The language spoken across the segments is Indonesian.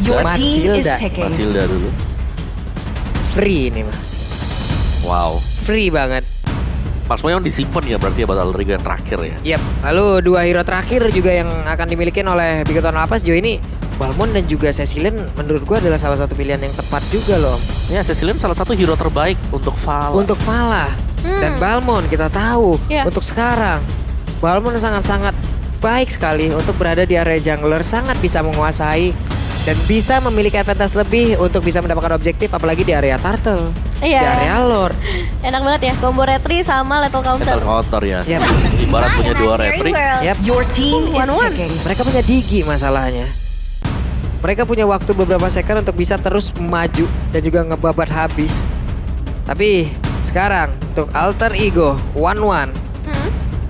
Matilda dulu. Free ini mah. Wow. Free banget. Maksudnya yang disimpan ya berarti ya buat Alter Ego yang terakhir ya. Yap. Lalu dua hero terakhir juga yang akan dimiliki oleh Bigoton Lapas sejauh ini. Balmond dan juga Cecilian menurut gua adalah salah satu pilihan yang tepat juga loh. Ya, Cecilian salah satu hero terbaik untuk Vala. Untuk Vala. Dan Balmond kita tahu untuk sekarang Balmond sangat-sangat baik sekali untuk berada di area jungler, sangat bisa menguasai dan bisa memiliki advantage lebih untuk bisa mendapatkan objektif apalagi di area turtle. Di area lord. Enak banget ya combo retri sama lethal counter. Lethal counter ya. Yep. Ibarat punya dua retri. Yep. Mereka punya Digi masalahnya. Mereka punya waktu beberapa second untuk bisa terus maju dan juga ngebabat habis. Tapi sekarang untuk Alter Ego 1-1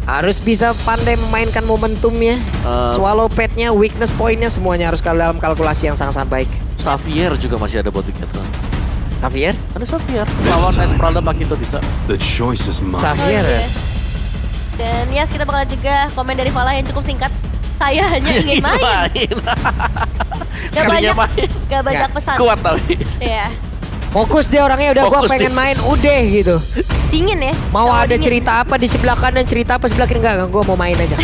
harus bisa pandai memainkan momentumnya, swallow padnya, weakness pointnya semuanya harus dalam kalkulasi yang sangat-sangat baik. Xavier juga masih ada buat wicket kan. Xavier? Ada Xavier. Lawan Esmeralda Magneto bisa. The choice is mine. Xavier ya? Dan yes, kita bakal juga komen dari Vala yang cukup singkat. Saya hanya ingin main. Gak banyak pesan. Kuat tapi. Iya. Fokus dia orangnya udah gua Fokus pengen dia. main udah gitu. Dingin ya. Mau Kalau ada dingin. cerita apa di sebelah kanan, cerita apa sebelah kiri enggak, gua mau main aja.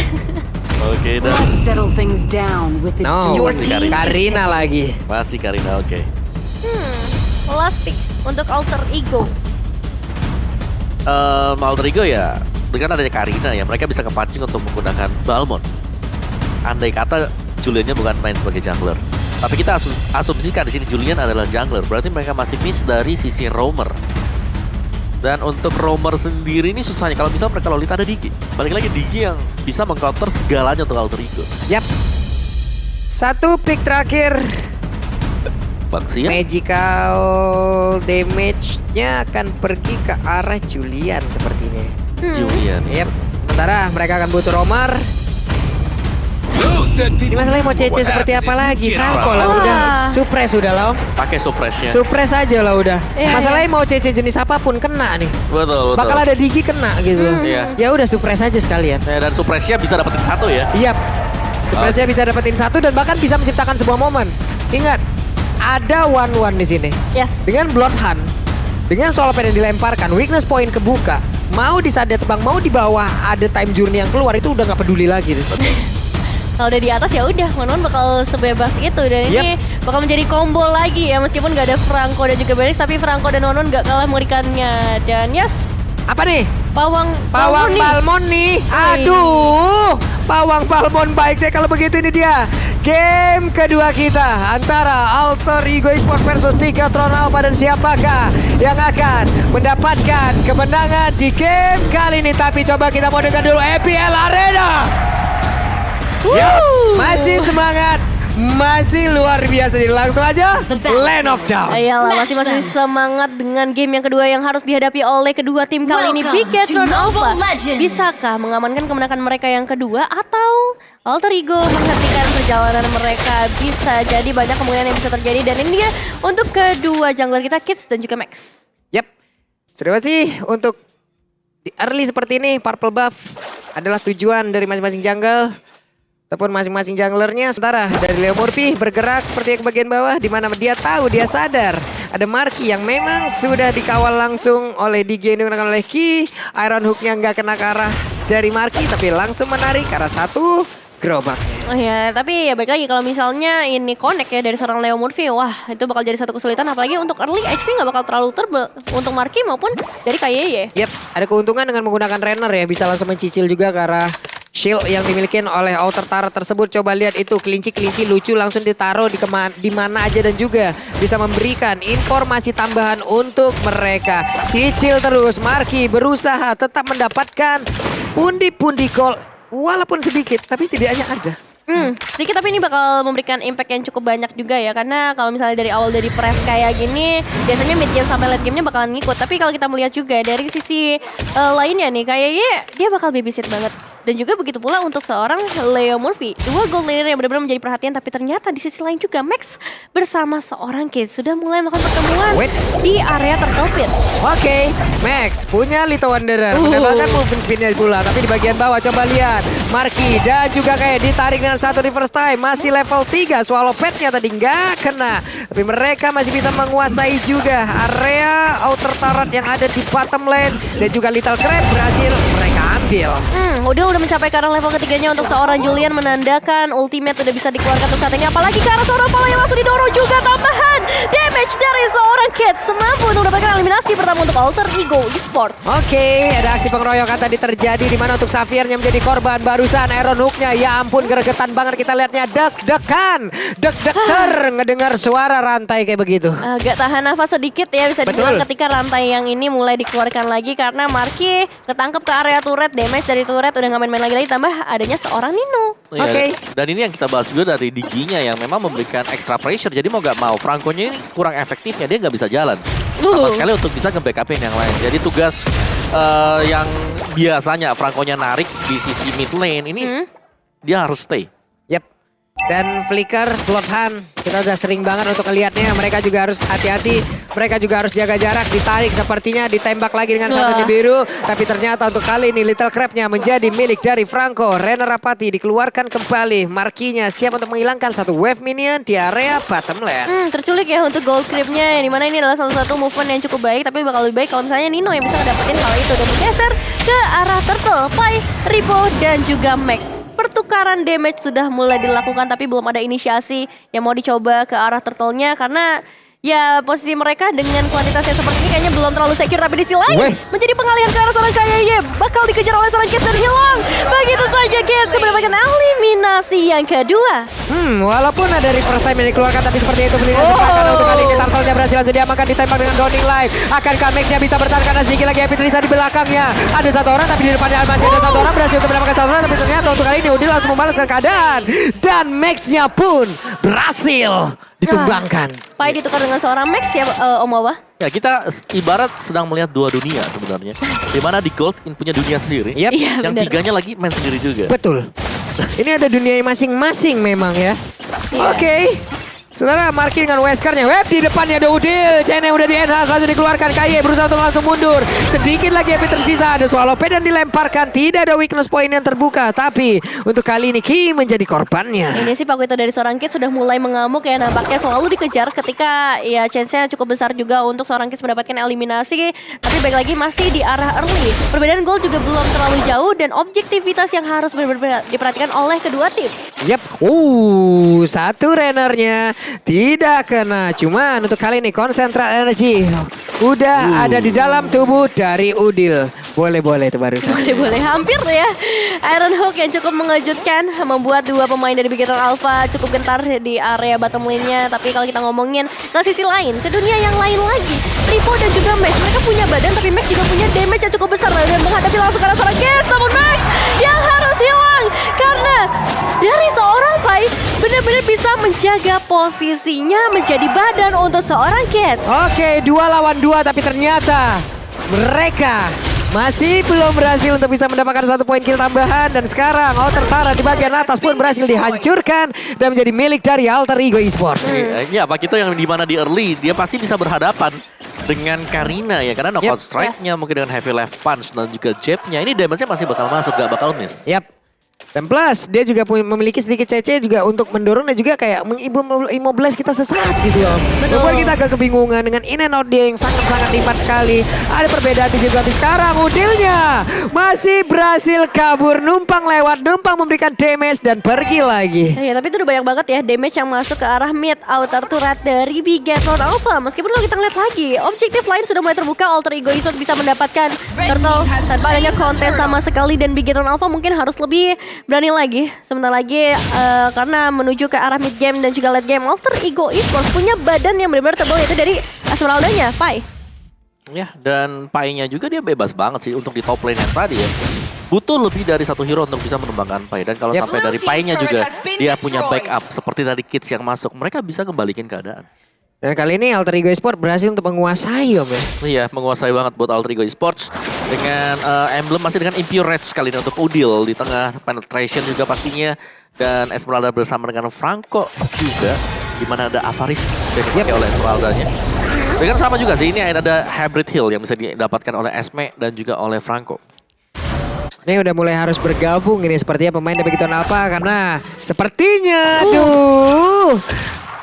Oke dah. Settle things down with the No, team Karina lagi. Masih Karina, oke. Last pick untuk Alter Ego. Alter Ego ya, dengan adanya Karina ya, mereka bisa kepancing untuk menggunakan Balmond. Andai kata Juliannya bukan main sebagai jungler, tapi kita asumsikan di sini Julian adalah jungler, berarti mereka masih miss dari sisi roamer. Dan untuk roamer sendiri ini susahnya kalau misalnya mereka Lolita ada Digi. Balik lagi Digi yang bisa mengcounter segalanya untuk Alter Ego. Yap. Satu pick terakhir. Baxia. Magical damage-nya akan pergi ke arah Julian sepertinya. Julian. Yap. Sementara mereka akan butuh roamer. Ini masalahnya mau CC seperti apa lagi? Franco lah udah. Suppress udah lah. Pakai suppressnya. Suppress aja lah udah. Iya, Masalahnya mau CC jenis apapun kena nih. Betul. Bakal ada Digi kena gitu loh. Iya. Ya udah suppress aja sekalian. Dan suppressnya bisa dapetin satu ya. Yap. Suppressnya bisa dapetin satu dan bahkan bisa menciptakan sebuah momen. Ingat, ada 1-1 di sini. Yes. Dengan Blood Hunt, dengan soul pad yang dilemparkan, weakness point kebuka. Mau di saat dia tebang, mau di bawah ada time journey yang keluar itu udah nggak peduli lagi. Kalau udah di atas ya udah, Monon bakal sebebas itu dan ini bakal menjadi combo lagi ya meskipun gak ada Franco dan juga Beris, tapi Franco dan Monon gak kalah mengerikannya. Dan yes, Apa nih? Pawang Balmond nih. Aduh, Pawang Balmond baik deh kalau begitu. Ini dia game kedua kita antara Alter Ego Esports versus Bigatron Alpha, dan siapakah yang akan mendapatkan kemenangan di game kali ini. Tapi coba kita mau dengar dulu EPL Arena. Masih semangat, masih luar biasa. Jadi langsung aja Land of Down. Ayolah, masih semangat dengan game yang kedua yang harus dihadapi oleh kedua tim kali ini. Bigatron Alpha bisakah mengamankan kemenangan mereka yang kedua atau Alter Ego menghentikan perjalanan mereka? Bisa jadi banyak kemungkinan yang bisa terjadi. Dan ini dia untuk kedua jungler kita, Kids dan juga Max. Yap, sudah pasti untuk di early seperti ini Purple Buff adalah tujuan dari masing-masing jungle ataupun masing-masing junglernya. Sementara dari Leo Murphy bergerak seperti yang ke bagian bawah, di mana dia tahu, dia sadar ada Marky yang memang sudah dikawal langsung oleh Digi yang digunakan oleh Ki. Iron Hook-nya nggak kena ke arah dari Marky, tapi langsung menarik ke arah satu gerobaknya. Oh ya, tapi ya baik lagi kalau misalnya ini connect ya dari seorang Leo Murphy, wah itu bakal jadi satu kesulitan. Apalagi untuk early HP nggak bakal terlalu untuk Marky maupun dari KYY. Yap, ada keuntungan dengan menggunakan Renner ya, bisa langsung mencicil juga ke arah shield yang dimiliki oleh outer turret tersebut. Coba lihat itu kelinci-kelinci lucu langsung ditaruh di mana aja dan juga bisa memberikan informasi tambahan untuk mereka. Cicil terus, Marky berusaha tetap mendapatkan pundi-pundi gol walaupun sedikit, tapi setidaknya ada. Sedikit tapi ini bakal memberikan impact yang cukup banyak juga ya. Karena kalau misalnya dari awal dari press kayak gini, biasanya mid game sampai late game-nya bakalan ngikut. Tapi kalau kita melihat juga dari sisi lainnya nih, kayaknya dia bakal babysit banget Dan juga begitu pula untuk seorang Leo Murphy. Dua gold laner yang benar-benar menjadi perhatian, tapi ternyata di sisi lain juga Max bersama seorang Kid sudah mulai melakukan pertemuan Wait. di area Turtle Pit. Oke, Max punya Little Wanderer. Mendapatkan movement pinnya pula. Tapi di bagian bawah coba lihat. Marky dan juga kayak ditarik dengan satu reverse time. Masih level 3. Swallow Pet-nya tadi nggak kena. Tapi mereka masih bisa menguasai juga area outer turret yang ada di bottom lane. Dan juga Little Crab berhasil mereka ambil. Udah mencapai ke arah level ketiganya untuk seorang Julian, menandakan ultimate udah bisa dikeluarkan untuk saat ini. Apalagi ke arah seorang Pala yang langsung didorong juga, tambahan damage dari seorang Kid semampu untuk mendapatkan eliminasi pertama untuk Alter Ego Esports. Oke, ada aksi pengeroyokan tadi terjadi di mana untuk Xaviernya menjadi korban. Barusan Iron Hook-nya, ya ampun gregetan banget kita lihatnya, deg-degan, ngedengar suara rantai kayak begitu. Agak tahan nafas sedikit ya bisa dibilang ketika rantai yang ini mulai dikeluarkan lagi karena Marky ketangkep ke area turret, damage dari turret udah nggak main-main lagi tambah adanya seorang Nino. Iya, Oke. Dan ini yang kita bahas juga dari Digi-nya yang memang memberikan extra pressure. Jadi mau gak mau, Franco-nya ini kurang efektifnya. Dia nggak bisa jalan. Sama sekali untuk bisa nge-backupin yang lain. Jadi tugas yang biasanya Franco-nya narik di sisi mid lane ini dia harus stay. Yep. Dan Flicker, Bloodhound, kita udah sering banget untuk melihatnya. Mereka juga harus hati-hati. Mereka juga harus jaga jarak, ditarik sepertinya, ditembak lagi dengan satu di biru. Tapi ternyata untuk kali ini Little Crab-nya menjadi milik dari Franco. Renner Rapati dikeluarkan kembali. Markinya siap untuk menghilangkan satu wave minion di area bottom lane. Terculik ya untuk gold creep-nya, yang dimana ini adalah salah satu movement yang cukup baik, tapi bakal lebih baik kalau misalnya Nino yang bisa ngedapetin hal itu dan bergeser ke arah Turtle, Pai, Ribo, dan juga Max. Pertukaran damage sudah mulai dilakukan tapi belum ada inisiasi yang mau dicoba ke arah Turtle-nya karena ya posisi mereka dengan kuantitas yang seperti ini kayaknya belum terlalu secure. Tapi di sisi lain menjadi pengalihan ke arah seorang Kayaye, bakal dikejar oleh seorang Kids dan hilang. Begitu saja Kids mendapatkan eliminasi yang kedua. Walaupun ada reverse time yang dikeluarkan tapi seperti itu belinya sepakan untuk kali ini Turtle-nya berhasil langsung diamankan, ditembak dengan Downing Life. Akankah Max-nya bisa bertahan karena sedikit lagi Happy Trisa di belakangnya. Ada satu orang tapi di depannya Almanci ada satu orang berhasil untuk mendapatkan satu orang, tapi ternyata untuk kali ini Udil langsung membalaskan keadaan. Dan Max-nya pun berhasil ditumbangkan. Pai ditukar dengan seorang Max ya Om Wawa. Ya kita ibarat sedang melihat dua dunia sebenarnya. Dimana di Gold punya dunia sendiri. Yep. Iya, yang bener. tiganya lagi main sendiri juga. Betul. Ini ada dunia masing-masing memang ya. Oke. Saudara, Marky dengan Wesker-nya. Web di depannya ada Udil. Chain yang udah di-enhance langsung dikeluarkan. Kaye berusaha untuk langsung mundur. Sedikit lagi Happy tersisa. Ada Swallow Pet dan dilemparkan. Tidak ada weakness point yang terbuka. Tapi untuk kali ini Ki menjadi korbannya. Ini sih Pakuito dari seorang Kids sudah mulai mengamuk ya, nampaknya selalu dikejar ketika ya chance-nya cukup besar juga untuk seorang Kids mendapatkan eliminasi. Tapi baik lagi masih di arah early. Perbedaan gol juga belum terlalu jauh dan objektivitas yang harus benar-benar diperhatikan oleh kedua tim. Yep. Satu Rennernya tidak kena. Cuman untuk kali ini konsentrat energi udah ada di dalam tubuh dari Udil. Boleh itu baru. Boleh hampir ya. Iron Hook yang cukup mengejutkan membuat dua pemain dari Bigetron Alpha cukup gentar di area bottom lane-nya. Tapi kalau kita ngomongin ke sisi lain, ke dunia yang lain lagi, Ripo dan juga Max, mereka punya badan tapi Max juga punya damage yang cukup besar dan menghadapi langsung karena seorang Kids. Namun Max yang harus hilang karena dari seorang Pai benar-benar bisa menjaga posisinya menjadi badan untuk seorang Kids. Oke, 2 lawan 2 tapi ternyata mereka masih belum berhasil untuk bisa mendapatkan 1 poin kill tambahan. Dan sekarang Outer Tara di bagian atas pun berhasil dihancurkan dan menjadi milik dari Alter Ego Esports. Ya Pak Kito yang dimana di early dia pasti bisa berhadapan dengan Karina ya. Karena knockout strike-nya mungkin dengan heavy left punch dan juga jab-nya. Ini damage-nya masih bakal masuk, gak bakal miss. Yap. Dan plus dia juga memiliki sedikit CC juga untuk mendorong dan juga kayak mengimmobilize kita sesaat gitu loh. Membuat kita agak kebingungan dengan in and out dia yang sangat-sangat lipat sekali. Ada perbedaan di situ. Tapi sekarang Udilnya masih berhasil kabur, numpang lewat, numpang memberikan damage dan pergi lagi. Ya tapi itu udah banyak banget ya damage yang masuk ke arah mid outer turret dari Bigetron Alpha. Meskipun kalau kita lihat lagi, objektif lain sudah mulai terbuka. Alter Ego Esports bisa mendapatkan Turtle tanpa adanya kontes sama sekali dan Bigetron Alpha mungkin harus lebih berani lagi sebentar lagi karena menuju ke arah mid game dan juga late game. Alter Ego Esports punya badan yang benar-benar tebal itu dari Esmeralda-nya, Pai. Ya, dan Pai-nya juga dia bebas banget sih untuk di top lane yang tadi ya. Butuh lebih dari satu hero untuk bisa menumbangkan Pai. Dan kalau sampai dari Pai-nya juga dia punya backup seperti dari Kids yang masuk, mereka bisa kembalikan keadaan. Dan kali ini Alter Ego Esports berhasil untuk menguasai Om ya. Iya, menguasai banget buat Alter Ego Esports. Dengan emblem masih dengan Impure Rage kali ini untuk Udil di tengah, penetration juga pastinya, dan Esmeralda bersama dengan Franco juga, di mana ada Avaris yang dipakai oleh Esmeraldanya. Dengan sama juga sih, ini ada hybrid heal yang bisa didapatkan oleh Esme dan juga oleh Franco. Ini udah mulai harus bergabung ini sepertinya pemain dari Begiton Alpha karena sepertinya aduh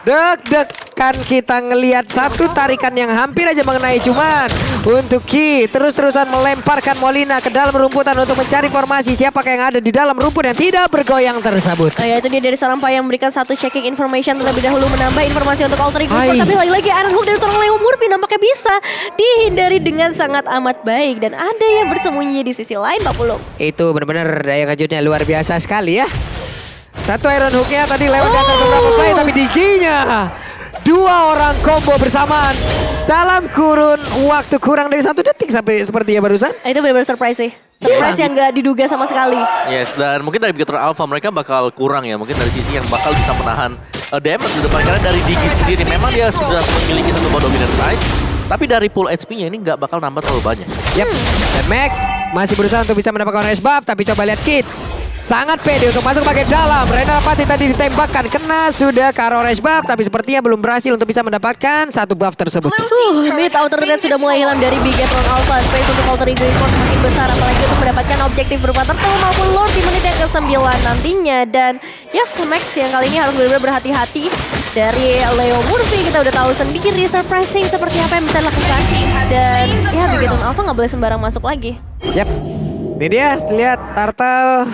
deg-degan kita ngelihat satu tarikan yang hampir aja mengenai cuman untuk Ki terus-terusan melemparkan Molina ke dalam rumputan untuk mencari formasi siapakah yang ada di dalam rumput yang tidak bergoyang tersebut. Ya itu dia dari seorang Pai yang memberikan satu checking information terlebih dahulu menambah informasi untuk Alter Ego Sport. Tapi lagi-lagi Iron Hook dari seorang Leo Murphy nampaknya bisa dihindari dengan sangat amat baik. Dan ada yang bersembunyi di sisi lain Pak Pulung. Itu benar-benar daya kejutnya luar biasa sekali ya. Satu Iron Hook-nya tadi lewat di atas beberapa play tapi diginya. Dua orang combo bersamaan dalam kurun waktu kurang dari 1 detik sampai sepertinya barusan. Itu benar-benar surprise sih. Surprise yang gak diduga sama sekali. Yes, dan mungkin dari Begiton Alpha mereka bakal kurang ya. Mungkin dari sisi yang bakal bisa menahan damage di depan. Karena dari Digi sendiri memang dia sudah memiliki satu dominant size. Tapi dari pool HP-nya ini nggak bakal nambah terlalu banyak. Yap, dan Max masih berusaha untuk bisa mendapatkan orange buff. Tapi coba lihat Kids. Sangat pede untuk masuk bagian dalam. Rena Rapati tadi ditembakkan. Kena sudah ke arah orange buff. Tapi sepertinya belum berhasil untuk bisa mendapatkan satu buff tersebut. Mid outer red sudah mulai hilang dari Bigetron Alpha. Space untuk Alter Ego Sport makin besar. Apalagi untuk mendapatkan objektif berupa turtle maupun Lord di menit yang ke-9 nantinya. Dan yes, Max yang kali ini harus benar-benar berhati-hati. Dari Leo Murphy kita udah tahu sendiri surprising seperti apa yang bisa dilakukan. Dan ya Bigetron Alpha nggak boleh sembarang masuk lagi. Yap, ini dia. Lihat Turtle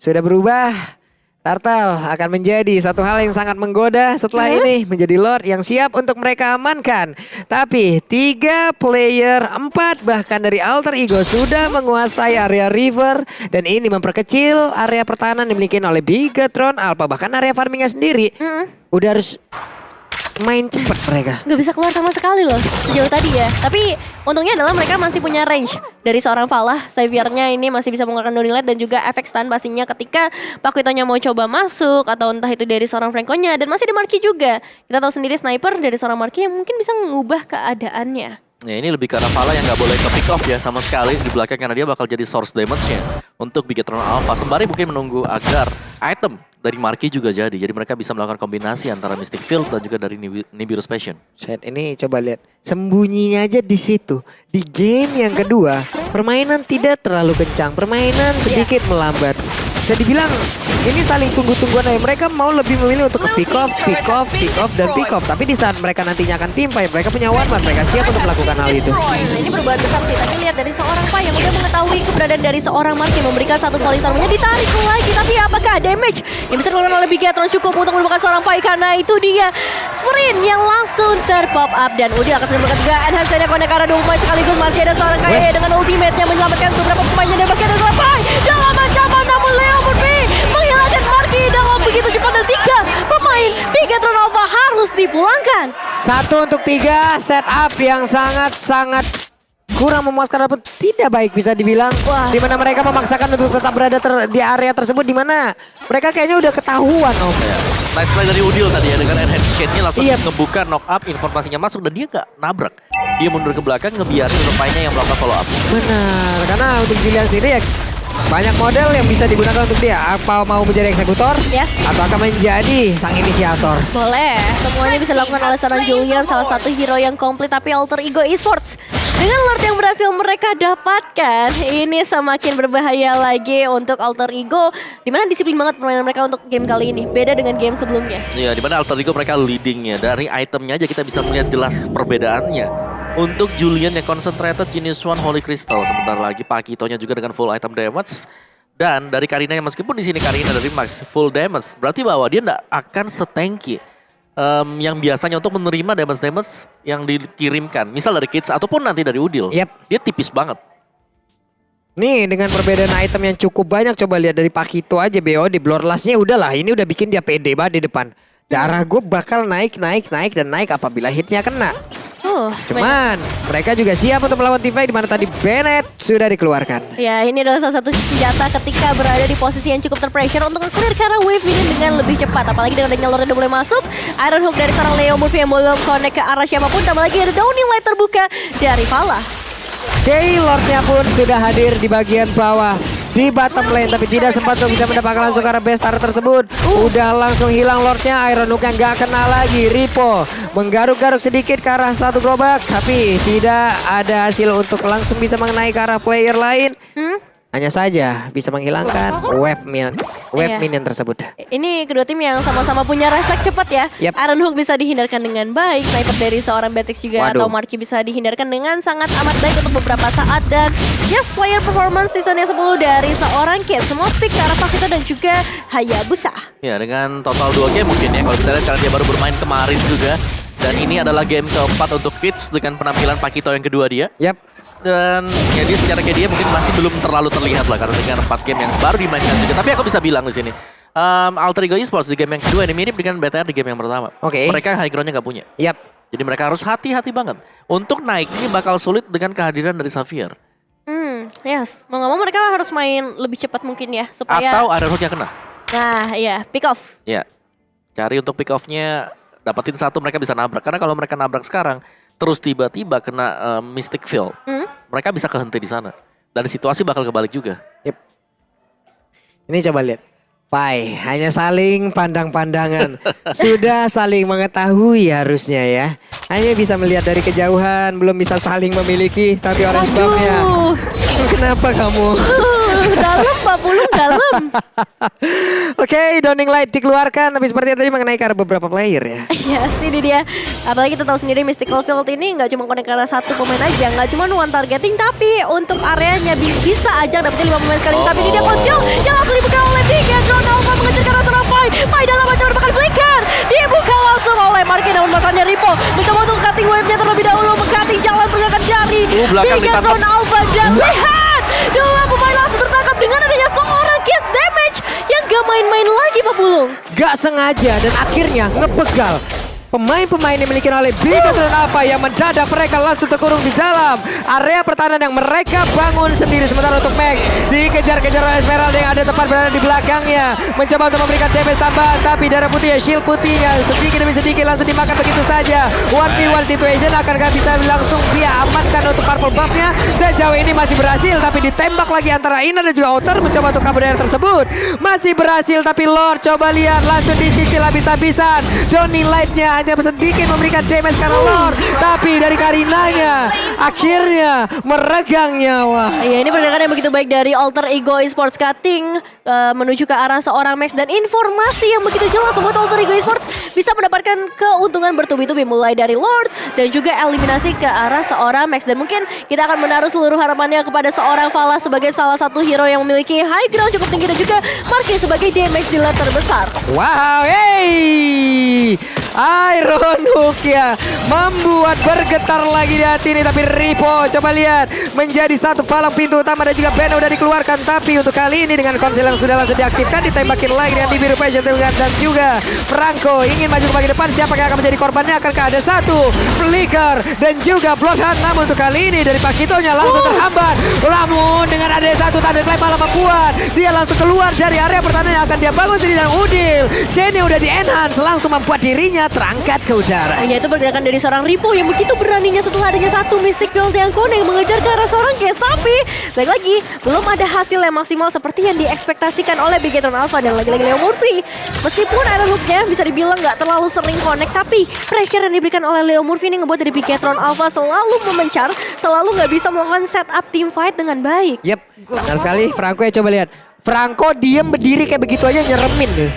sudah berubah. Turtle akan menjadi satu hal yang sangat menggoda setelah ini. Menjadi Lord yang siap untuk mereka amankan. Tapi 3 player, 4 bahkan dari Alter Ego sudah menguasai area river. Dan ini memperkecil area pertahanan dimiliki oleh Bigetron Alpha. Bahkan area farmingnya sendiri udah harus main cepat mereka. Gak bisa keluar sama sekali loh sejauh tadi ya. Tapi untungnya adalah mereka masih punya range dari seorang Falah. Xaviernya ini masih bisa mengeluarkan Donilet dan juga efek stun pastinya ketika Pakuitonya mau coba masuk. Atau entah itu dari seorang Franco-nya. Dan masih ada Marky juga. Kita tahu sendiri sniper dari seorang Marky yang mungkin bisa mengubah keadaannya. Ya ini lebih karena Falah yang nggak boleh ke pick off ya sama sekali di belakang karena dia bakal jadi source damage-nya untuk Bigetron Alpha. Sembari mungkin menunggu agar item dari Marky juga jadi. Jadi mereka bisa melakukan kombinasi antara Mystic Field dan juga dari Nibiru's Passion. Set ini coba lihat sembunyinya aja di situ. Di game yang kedua permainan tidak terlalu kencang, permainan sedikit melambat. Bisa dibilang ini saling tunggu-tungguan aja. Mereka mau lebih memilih untuk pick off, dan pick off. Tapi di saat mereka nantinya akan tim fight, mereka punya one man, mereka siap untuk melakukan hal itu. Nah, ini perubahan besar sih. Tapi lihat dari seorang Pai yang udah mengetahui keberadaan dari seorang Marky memberikan satu volley sarungnya ditarik lagi. Tapi apakah damage yang bisa dilakukan oleh Bigetron cukup untuk menemukan seorang Pai? Karena itu dia sprint yang langsung terpop up dan Udil akan menemukan juga enhance nya konek karena 2 pemain sekaligus. Masih ada seorang Kaye dengan ultimate-nya menyelamatkan beberapa pemainnya dan bahkan ada seorang Pai dalam ancaman, namun Leo Murphy menghilangkan Marky dalam begitu cepat dan 3 pemain Bigetron Alpha harus dipulangkan. 1 untuk 3 setup yang sangat-sangat kurang memuaskan ataupun tidak baik bisa dibilang. Di mana mereka memaksakan untuk tetap berada di area tersebut di mana mereka kayaknya udah ketahuan Om. Nice play dari Udil tadi ya dengan enhance shade-nya langsung ngebuka knock up, informasinya masuk dan dia nggak nabrak. Dia mundur ke belakang ngebiarin pemainnya yang melakukan follow up. Benar, karena untuk Julian sendiri ya banyak model yang bisa digunakan untuk dia. Apa mau menjadi eksekutor? Yes. Atau akan menjadi sang inisiator? Boleh, semuanya bisa dilakukan oleh seorang Julian, salah satu hero yang komplit tapi Alter Ego Esports. Dengan Lord yang berhasil mereka dapatkan, ini semakin berbahaya lagi untuk Alter Ego. Dimana disiplin banget permainan mereka untuk game kali ini, beda dengan game sebelumnya. Iya, dimana Alter Ego mereka leadingnya. Dari itemnya aja kita bisa melihat jelas perbedaannya. Untuk Julian yang concentrated Genius One Holy Crystal, sebentar lagi Pakitonya juga dengan full item damage. Dan dari Karina yang meskipun di sini Karina dari Max full damage, berarti bahwa dia nggak akan setanky yang biasanya untuk menerima damage yang dikirimkan, misal dari Kids ataupun nanti dari Udil. Dia tipis banget. Nih dengan perbedaan item yang cukup banyak, coba lihat dari Pakito aja BO di Bloodlust-nya udahlah, ini udah bikin dia pede banget di depan. Darah gue bakal naik dan naik apabila hitnya kena. Cuman mereka juga siap untuk melawan Tifai di mana tadi Bennett sudah dikeluarkan. Ya, ini adalah salah satu senjata ketika berada di posisi yang cukup terpressure untuk nge-clear karena wave ini dengan lebih cepat. Apalagi dengan adanya Lord yang udah mulai masuk, Iron Hook dari seorang Leo Murphy yang belum connect ke arah siapapun. Tambah lagi ada Downing Light terbuka dari Falah. Oke, Lordnya pun sudah hadir di bagian bawah di bottom lane, tapi tidak sempat untuk bisa mendapatkan langsung karena bestar tersebut. Udah langsung hilang Lordnya, Iron Hook yang gak kena lagi. Ripo menggaruk-garuk sedikit ke arah satu gerobak, tapi tidak ada hasil untuk langsung bisa mengenai ke arah player lain. Hanya saja bisa menghilangkan wave minion tersebut. Ini kedua tim yang sama-sama punya refleks cepat ya. Yep. Iron Hook bisa dihindarkan dengan baik. Sniper dari seorang Betix juga Waduh. atau Marky bisa dihindarkan dengan sangat amat baik untuk beberapa saat. Dan yes, player performance season yang 10 dari seorang Kid. Semua pick ke arah Pakito dan juga Hayabusa. Ya, dengan total 2 game mungkin ya kalau kita lihat, karena dia baru bermain kemarin juga. Dan ini adalah game keempat untuk Kids dengan penampilan Pakito yang kedua dia. Yap. Dan ya dia secara kayak dia mungkin masih belum terlalu terlihat lah karena dengan 4 game yang baru dimainkan juga. Tapi aku bisa bilang di sini, Alter Ego Esports di game yang kedua ini mirip dengan BTR di game yang pertama. Oke. Mereka high ground-nya nggak punya. Yap. Jadi mereka harus hati-hati banget. Untuk naik ini bakal sulit dengan kehadiran dari Xavier. Yes. Mau nggak mau mereka harus main lebih cepat mungkin ya supaya. Atau Iron Hook yang kena. Nah, iya, pick off. Ya, cari untuk pick off-nya, dapetin satu mereka bisa nabrak. Karena kalau mereka nabrak sekarang, terus tiba-tiba kena Mystic Field, mereka bisa kehenti di sana. Dan situasi bakal kebalik juga. Yep. Ini coba lihat. Pai, hanya saling pandang-pandangan. Sudah saling mengetahui harusnya ya. Hanya bisa melihat dari kejauhan, belum bisa saling memiliki. Tapi orange buff-nya. Kenapa kamu? Dalam, Pak Pulung, dalam. Oke, Dawning Light dikeluarkan. Tapi seperti tadi mengenai ke arah beberapa player ya. Yes, ini dia. Apalagi kita tahu sendiri Mystical Field ini nggak cuma connect karena satu pemain aja, nggak cuma one targeting, tapi untuk areanya bisa aja dapetin 5 pemain sekali. Tapi ini dia Konsil yang langsung dibuka oleh Bigetron Alpha mengejar ke arah seorang Pai. Pai dalam macam merupakan flicker. Dibuka langsung oleh Marky namun makannya Ripo. Mencoba untuk cutting wave-nya terlebih dahulu, meng-cutting jalan pergerakan dari belakang Bigetron Alpha. Dan lihat, dua pemain langsung tertangkap dengan adanya seorang kiss damage yang gak main-main lagi Pak Pulung. Gak sengaja dan akhirnya ngebegal pemain-pemain yang dimiliki oleh Bigetron Alpha yang mendadak mereka langsung terkurung di dalam area pertahanan yang mereka bangun sendiri. Sementara untuk Max dikejar-kejar oleh Esmeralda yang ada tepat berada di belakangnya, mencoba untuk memberikan damage tambahan, tapi darah putih ya, shield putihnya sedikit demi sedikit langsung dimakan begitu saja. 1v1 situation akan gak bisa langsung dia amankan untuk purple buff-nya. Sejauh ini masih berhasil, tapi ditembak lagi antara Ina dan juga Outer mencoba untuk kabur dari tersebut. Masih berhasil, tapi Lord coba lihat langsung dicicil habis-habisan. Dawning Light-nya hanya sedikit memberikan damage karena Lord, tapi dari Karinanya akhirnya meregang nyawa. Iya, ini pergerakan yang begitu baik dari Alter Ego Esports cutting menuju ke arah seorang Max, dan informasi yang begitu jelas membuat Alter Ego Esports bisa mendapatkan keuntungan bertubi-tubi mulai dari Lord dan juga eliminasi ke arah seorang Max. Dan mungkin kita akan menaruh seluruh harapannya kepada seorang Vala sebagai salah satu hero yang memiliki high ground cukup tinggi dan juga Marky sebagai damage dealer terbesar. Wow, hey! Iron Hook ya membuat bergetar lagi di hati ini, tapi Ripo coba lihat menjadi satu palang pintu utama dan juga Beno udah dikeluarkan, tapi untuk kali ini dengan konsel yang sudah langsung diaktifkan ditembakin lagi dengan biru Passion dan juga Franco ingin maju ke bagian depan. Siapa yang akan menjadi korbannya? Akankah ada satu flicker dan juga blockhan? Namun untuk kali ini dari Pakitonya langsung terhambat. Namun dengan ada satu tanda klaim malah membuat dia langsung keluar dari area pertahanan yang akan dia bangun sendiri, dan Udil Jenny udah di enhance langsung membuat dirinya terangkat ke udara. Ya, itu pergerakan dari seorang Ripo yang begitu beraninya setelah adanya satu Mystic Field yang kuning mengejar ke arah seorang Case. Tapi baik lagi belum ada hasil yang maksimal seperti yang diekspektasikan oleh Bigetron Alpha dan lagi-lagi Leo Murphy. Meskipun Iron Hook-nya bisa dibilang nggak terlalu sering connect, tapi pressure yang diberikan oleh Leo Murphy ini ngebuat dari Bigetron Alpha selalu memencar, selalu nggak bisa melakukan setup team fight dengan baik. Yep, benar sekali. Franco ya, coba lihat. Franco diem berdiri kayak begitu aja nyeremin tuh.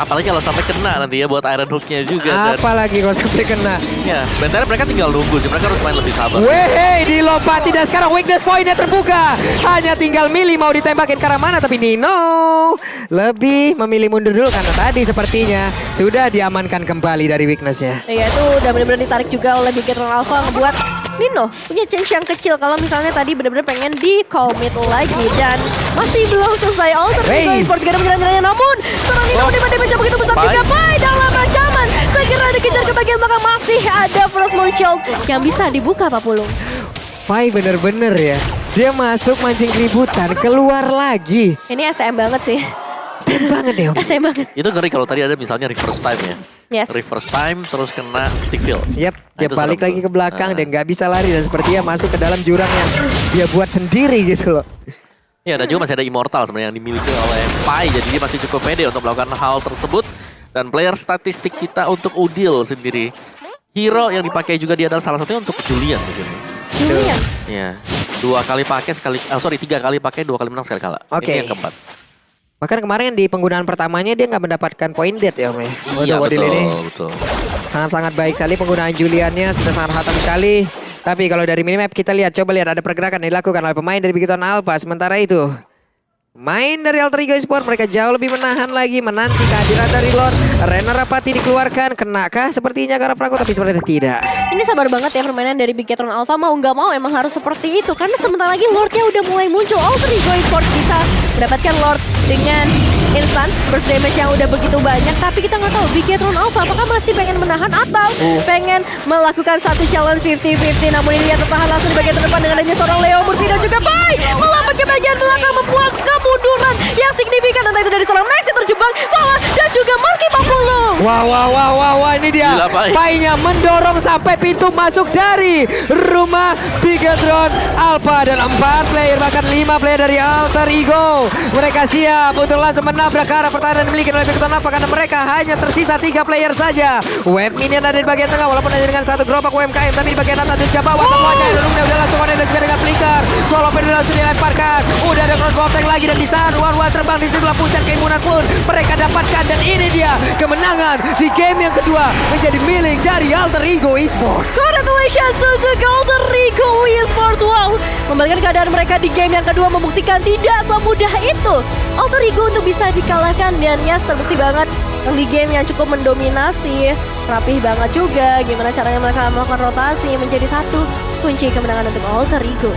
Apalagi kalau sampai kena nanti ya buat Iron Hook-nya juga. Dan Apalagi kalau sampai kena. ya, bentar mereka tinggal nunggu sih. Mereka harus main lebih sabar. Weh, dilompati dan sekarang weakness point-nya terbuka. Hanya tinggal milih mau ditembakin ke arah mana, tapi Nino lebih memilih mundur dulu karena tadi sepertinya sudah diamankan kembali dari weakness-nya. Ya, itu udah benar-benar ditarik juga oleh Bigetron Alpha ngebuat Nino punya chance yang kecil kalau misalnya tadi benar-benar pengen di commit lagi, dan masih belum selesai. Alter Ego Esports juga ada penyerangannya, namun seorang Nino menerima damage yang begitu besar juga. Pai dalam ancaman segera dikejar ke bagian belakang, masih ada Frost Moon Shield yang bisa dibuka Pak Pulung. Pai bener-bener ya, dia masuk mancing keributan keluar lagi. Ini STM banget sih. STM banget deh Om. STM banget. Itu ngeri kalau tadi ada misalnya reverse time ya. Yes. Reverse time terus kena stick field. Yap, Nah, dia itu balik serem lagi tuh. ke belakang Nah. dan nggak bisa lari dan sepertinya masuk ke dalam jurang yang dia buat sendiri gitu loh. Ya, dan juga masih ada Immortal sebenarnya yang dimiliki oleh Pai. Jadi dia masih cukup pede untuk melakukan hal tersebut. Dan player statistik kita untuk Udil sendiri. Hero yang dipakai juga dia adalah salah satunya untuk Julian di sini. Julian. Ya, 2 kali pakai sekali, 3 kali pakai 2 kali menang sekali kalah. Oke. Ini yang keempat. Bahkan kemarin di penggunaan pertamanya dia nggak mendapatkan point dead ya Om ya. Iya Untuk Odil betul, ini betul. sangat-sangat baik sekali penggunaan Juliannya, sudah sangat hatam sekali. Tapi kalau dari minimap kita lihat, coba lihat ada pergerakan yang dilakukan oleh pemain dari Bigetron Alpha. Sementara itu main dari Alter Ego Esport mereka jauh lebih menahan lagi menanti kehadiran dari Lord. Rena Rapati dikeluarkan, kenakah sepertinya karena Franco, tapi sepertinya tidak. Ini sabar banget ya permainan dari Bigetron Alpha, mau nggak mau emang harus seperti itu karena sebentar lagi Lordnya udah mulai muncul. Alter Ego Esports bisa mendapatkan Lord dengan instant burst damage yang udah begitu banyak, tapi kita nggak tahu Bigetron Alpha apakah masih pengen menahan atau pengen melakukan satu challenge 50-50. Namun ini dia tertahan langsung di bagian terdepan dengan adanya seorang Leo Murphy dan juga Pai melompat ke bagian belakang membuat kemunduran yang signifikan, entah itu dari seorang Maxi terjebak, Fala dan juga Marky Papulung. Wah, ini dia. Gila, Pai. Painya mendorong sampai pintu masuk dari rumah Bigetron Alpha. Dan 4 player, bahkan 5 player dari Alter Ego. Mereka siap untuk langsung menabrak ke arah pertahanan yang dimiliki oleh Bigetron Alpha karena mereka hanya tersisa 3 player saja. Web Minion ada di bagian tengah walaupun hanya dengan satu gerobak UMKM, tapi di bagian atas dan juga bawah semuanya. Rumahnya udah langsung ada dan juga dengan flicker. Swallow Pen langsung dilemparkan. Udah ada crossbow tank lagi dan di saat War terbang di situlah pusat keimunan pun mereka dapatkan, dan ini dia kemenangan di game yang kedua menjadi milik dari Alter Ego Esports. Congratulations untuk Alter Ego Esports. Wow, membalikan keadaan mereka di game yang kedua, membuktikan tidak semudah itu Alter Ego untuk bisa dikalahkan. Dan yes, terbukti banget early game yang cukup mendominasi, rapih banget juga gimana caranya mereka melakukan rotasi, menjadi satu kunci kemenangan untuk Alter Ego.